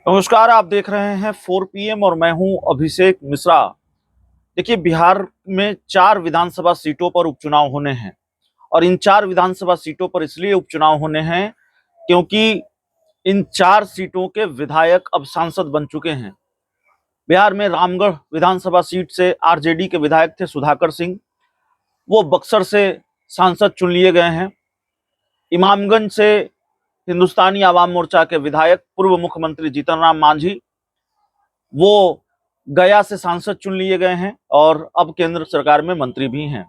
नमस्कार, आप देख रहे हैं 4 PM और मैं हूं अभिषेक मिश्रा। देखिए, बिहार में 4 विधानसभा सीटों पर उपचुनाव होने हैं और इन 4 विधानसभा सीटों पर इसलिए उपचुनाव होने हैं क्योंकि इन 4 सीटों के विधायक अब सांसद बन चुके हैं। बिहार में रामगढ़ विधानसभा सीट से आरजेडी के विधायक थे सुधाकर सिंह, वो बक्सर से सांसद चुन लिए गए हैं। इमामगंज से हिंदुस्तानी आवाम मोर्चा के विधायक पूर्व मुख्यमंत्री जीतन राम मांझी वो गया से सांसद चुन लिए गए हैं और अब केंद्र सरकार में मंत्री भी हैं।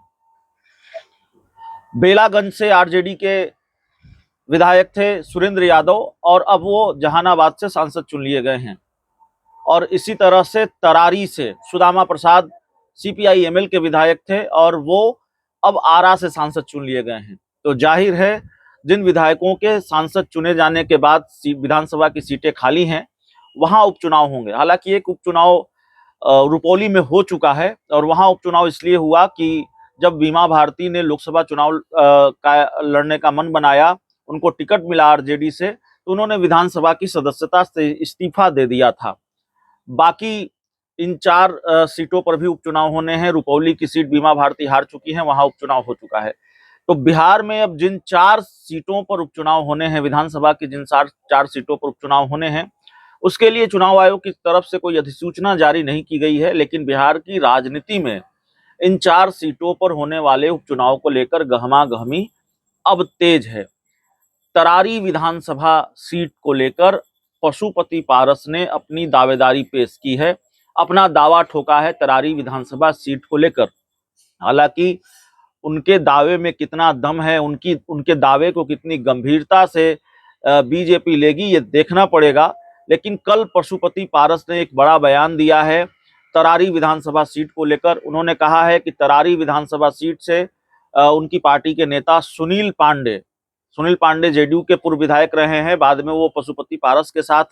बेलागंज से आरजेडी के विधायक थे सुरेंद्र यादव और अब वो जहानाबाद से सांसद चुन लिए गए हैं। और इसी तरह से तरारी से सुदामा प्रसाद सीपीआई एमएल के विधायक थे और वो अब आरा से सांसद चुन लिए गए हैं। तो जाहिर है, जिन विधायकों के सांसद चुने जाने के बाद विधानसभा की सीटें खाली हैं, वहां उपचुनाव होंगे। हालांकि एक उपचुनाव रुपौली में हो चुका है और वहां उपचुनाव इसलिए हुआ कि जब बीमा भारती ने लोकसभा चुनाव का लड़ने का मन बनाया, उनको टिकट मिला आरजेडी से, तो उन्होंने विधानसभा की सदस्यता से इस्तीफा दे दिया था। बाकी इन 4 सीटों पर भी उपचुनाव होने हैं। रुपौली की सीट बीमा भारती हार चुकी है, वहां उपचुनाव हो चुका है। तो बिहार में अब जिन 4 सीटों पर उपचुनाव होने हैं, विधानसभा की जिन 4 सीटों पर उपचुनाव होने हैं, उसके लिए चुनाव आयोग की तरफ से कोई अधिसूचना जारी नहीं की गई है। लेकिन बिहार की राजनीति में इन 4 सीटों पर होने वाले उपचुनाव को लेकर गहमागहमी अब तेज है। तरारी विधानसभा सीट को लेकर पशुपति पारस ने अपनी दावेदारी पेश की है, अपना दावा ठोका है तरारी विधानसभा सीट को लेकर। हालांकि उनके दावे में कितना दम है, उनके दावे को कितनी गंभीरता से बीजेपी लेगी, ये देखना पड़ेगा। लेकिन कल पशुपति पारस ने एक बड़ा बयान दिया है तरारी विधानसभा सीट को लेकर। उन्होंने कहा है कि तरारी विधानसभा सीट से उनकी पार्टी के नेता सुनील पांडे जेडीयू के पूर्व विधायक रहे हैं, बाद में वो पशुपति पारस के साथ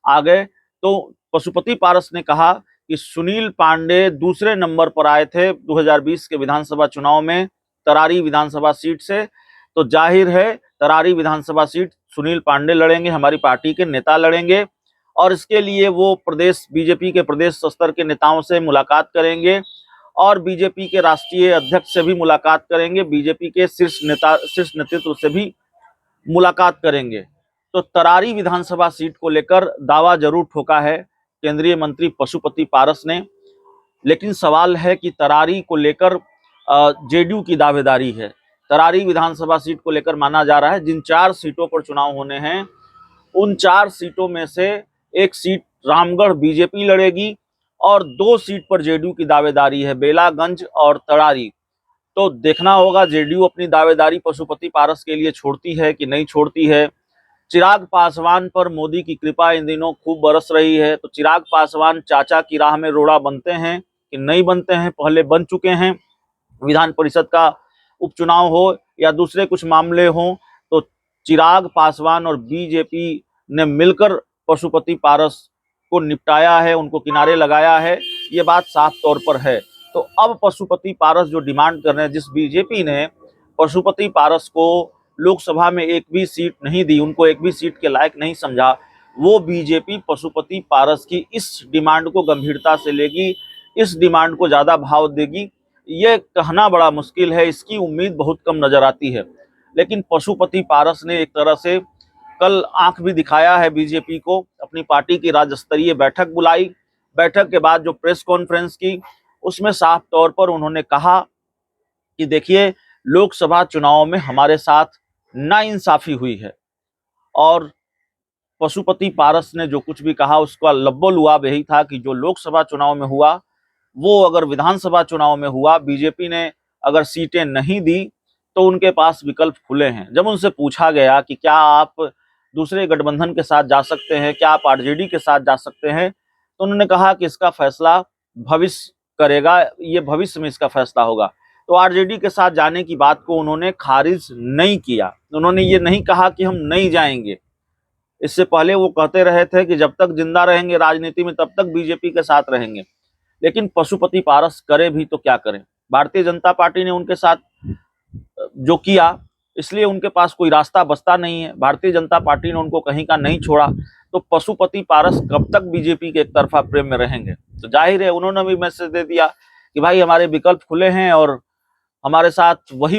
आ गए। तो पशुपति पारस ने कहा कि सुनील पांडे दूसरे नंबर पर आए थे 2020 के विधानसभा चुनाव में तरारी विधानसभा सीट से। तो जाहिर है, तरारी विधानसभा सीट सुनील पांडे लड़ेंगे, हमारी पार्टी के नेता लड़ेंगे और इसके लिए वो बीजेपी के प्रदेश स्तर के नेताओं से मुलाकात करेंगे और बीजेपी के राष्ट्रीय अध्यक्ष से भी मुलाकात करेंगे, बीजेपी के शीर्ष नेतृत्व से भी मुलाकात करेंगे। तो तरारी विधानसभा सीट को लेकर दावा जरूर ठोका है केंद्रीय मंत्री पशुपति पारस ने। लेकिन सवाल है कि तरारी को लेकर जेडीयू की दावेदारी है। तरारी विधानसभा सीट को लेकर माना जा रहा है जिन 4 सीटों पर चुनाव होने हैं, उन 4 सीटों में से एक सीट रामगढ़ बीजेपी लड़ेगी और 2 सीट पर जेडीयू की दावेदारी है, बेलागंज और तरारी। तो देखना होगा जेडीयू अपनी दावेदारी पशुपति पारस के लिए छोड़ती है कि नहीं छोड़ती है। चिराग पासवान पर मोदी की कृपा इन दिनों खूब बरस रही है। तो चिराग पासवान चाचा की राह में रोड़ा बनते हैं कि नहीं बनते हैं, पहले बन चुके हैं। विधान परिषद का उपचुनाव हो या दूसरे कुछ मामले हों, तो चिराग पासवान और बीजेपी ने मिलकर पशुपति पारस को निपटाया है, उनको किनारे लगाया है, ये बात साफ तौर पर है। तो अब पशुपति पारस जो डिमांड कर रहे हैं, जिस बीजेपी ने पशुपति पारस को लोकसभा में एक भी सीट नहीं दी, उनको एक भी सीट के लायक नहीं समझा, वो बीजेपी पशुपति पारस की इस डिमांड को गंभीरता से लेगी, इस डिमांड को ज्यादा भाव देगी। ये कहना बड़ा मुश्किल है, इसकी उम्मीद बहुत कम नजर आती है। लेकिन पशुपति पारस ने एक तरह से कल आंख भी दिखाया है बीजेपी को, अपनी पार्टी की राज्य स्तरीय बैठक बुलाई। बैठक के बाद जो प्रेस कॉन्फ्रेंस की, उसमें साफ तौर पर उन्होंने कहा कि देखिए, लोकसभा चुनाव में हमारे साथ नाइंसाफी हुई है और पशुपति पारस ने जो कुछ भी कहा उसका लब्बो-लुआब यही था कि जो लोकसभा चुनाव में हुआ वो अगर विधानसभा चुनाव में हुआ, बीजेपी ने अगर सीटें नहीं दी तो उनके पास विकल्प खुले हैं। जब उनसे पूछा गया कि क्या आप दूसरे गठबंधन के साथ जा सकते हैं, क्या आप आरजेडी के साथ जा सकते हैं, तो उन्होंने कहा कि इसका फैसला भविष्य करेगा, ये भविष्य में इसका फैसला होगा। तो आरजेडी के साथ जाने की बात को उन्होंने खारिज नहीं किया, उन्होंने ये नहीं कहा कि हम नहीं जाएंगे। इससे पहले वो कहते रहे थे कि जब तक जिंदा रहेंगे राजनीति में तब तक बीजेपी के साथ रहेंगे। लेकिन पशुपति पारस करे भी तो क्या करें, भारतीय जनता पार्टी ने उनके साथ जो किया, इसलिए उनके पास कोई रास्ता बचता नहीं है। भारतीय जनता पार्टी ने उनको कहीं का नहीं छोड़ा। तो पशुपति पारस कब तक बीजेपी के एक तरफा प्रेम में रहेंगे। तो जाहिर है उन्होंने भी मैसेज दे दिया कि भाई हमारे विकल्प खुले हैं और हमारे साथ वही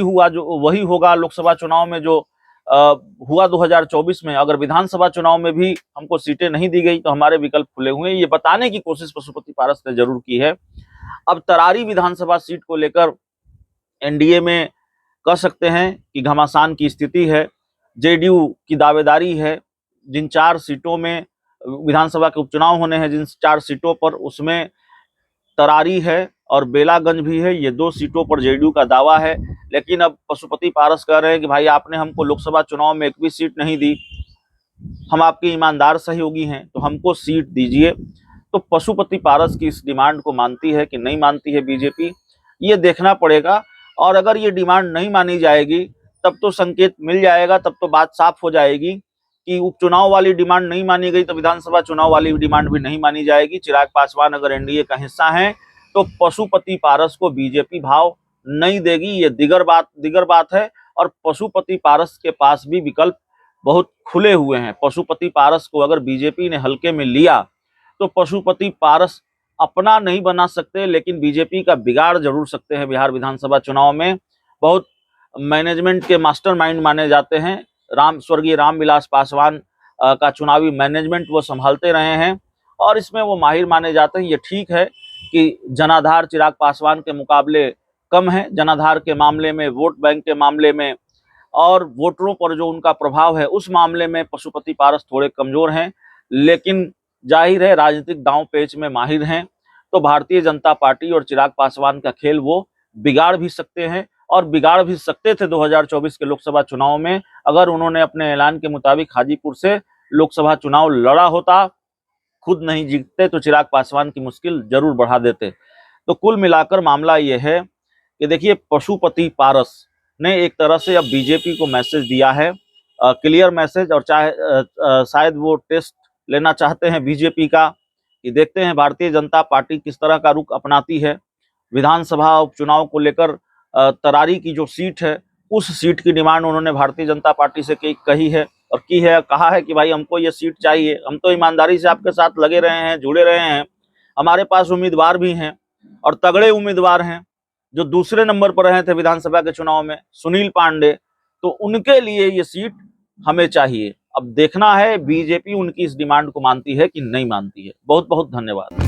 होगा लोकसभा चुनाव में जो हुआ 2024 में। अगर विधानसभा चुनाव में भी हमको सीटें नहीं दी गई तो हमारे विकल्प खुले हुए हैं, ये बताने की कोशिश पशुपति पारस ने जरूर की है। अब तरारी विधानसभा सीट को लेकर एनडीए में कह सकते हैं कि घमासान की स्थिति है। जेडीयू की दावेदारी है, जिन 4 सीटों में विधानसभा के उपचुनाव होने हैं, जिन 4 सीटों पर, उसमें तरारी है और बेलागंज भी है। ये 2 सीटों पर जेडीयू का दावा है। लेकिन अब पशुपति पारस कह रहे हैं कि भाई आपने हमको लोकसभा चुनाव में एक भी सीट नहीं दी, हम आपके ईमानदार सहयोगी हैं, तो हमको सीट दीजिए। तो पशुपति पारस की इस डिमांड को मानती है कि नहीं मानती है बीजेपी, ये देखना पड़ेगा। और अगर ये डिमांड नहीं मानी जाएगी तब तो संकेत मिल जाएगा, तब तो बात साफ हो जाएगी कि उपचुनाव वाली डिमांड नहीं मानी गई तो विधानसभा चुनाव वाली डिमांड भी नहीं मानी जाएगी। चिराग पासवान अगर एनडीए का हिस्सा हैं तो पशुपति पारस को बीजेपी भाव नहीं देगी, ये दिगर बात है। और पशुपति पारस के पास भी विकल्प बहुत खुले हुए हैं। पशुपति पारस को अगर बीजेपी ने हल्के में लिया तो पशुपति पारस अपना नहीं बना सकते, लेकिन बीजेपी का बिगाड़ जरूर सकते हैं। बिहार विधानसभा चुनाव में बहुत मैनेजमेंट के मास्टरमाइंड माने जाते हैं। स्वर्गीय रामविलास पासवान का चुनावी मैनेजमेंट वो संभालते रहे हैं और इसमें वो माहिर माने जाते हैं। ये ठीक है कि जनाधार चिराग पासवान के मुकाबले कम है, जनाधार के मामले में, वोट बैंक के मामले में और वोटरों पर जो उनका प्रभाव है उस मामले में पशुपति पारस थोड़े कमजोर हैं। लेकिन जाहिर है राजनीतिक दांव पेच में माहिर हैं, तो भारतीय जनता पार्टी और चिराग पासवान का खेल वो बिगाड़ भी सकते हैं और बिगाड़ भी सकते थे 2024 के लोकसभा चुनाव में। अगर उन्होंने अपने ऐलान के मुताबिक हाजीपुर से लोकसभा चुनाव लड़ा होता, खुद नहीं जीतते तो चिराग पासवान की मुश्किल जरूर बढ़ा देते। तो कुल मिलाकर मामला यह है कि देखिए पशुपति पारस ने एक तरह से अब बीजेपी को मैसेज दिया है, क्लियर मैसेज, और चाहे शायद वो टेस्ट लेना चाहते हैं बीजेपी का कि देखते हैं भारतीय जनता पार्टी किस तरह का रुख अपनाती है। विधानसभा उपचुनाव को लेकर तरारी की जो सीट है उस सीट की डिमांड उन्होंने भारतीय जनता पार्टी से कही है और कहा है कि भाई हमको ये सीट चाहिए, हम तो ईमानदारी से आपके साथ लगे रहे हैं, जुड़े रहे हैं, हमारे पास उम्मीदवार भी हैं और तगड़े उम्मीदवार हैं। जो दूसरे नंबर पर रहे थे विधानसभा के चुनाव में, सुनील पांडे, तो उनके लिए ये सीट हमें चाहिए। अब देखना है बीजेपी उनकी इस डिमांड को मानती है कि नहीं मानती है। बहुत बहुत धन्यवाद।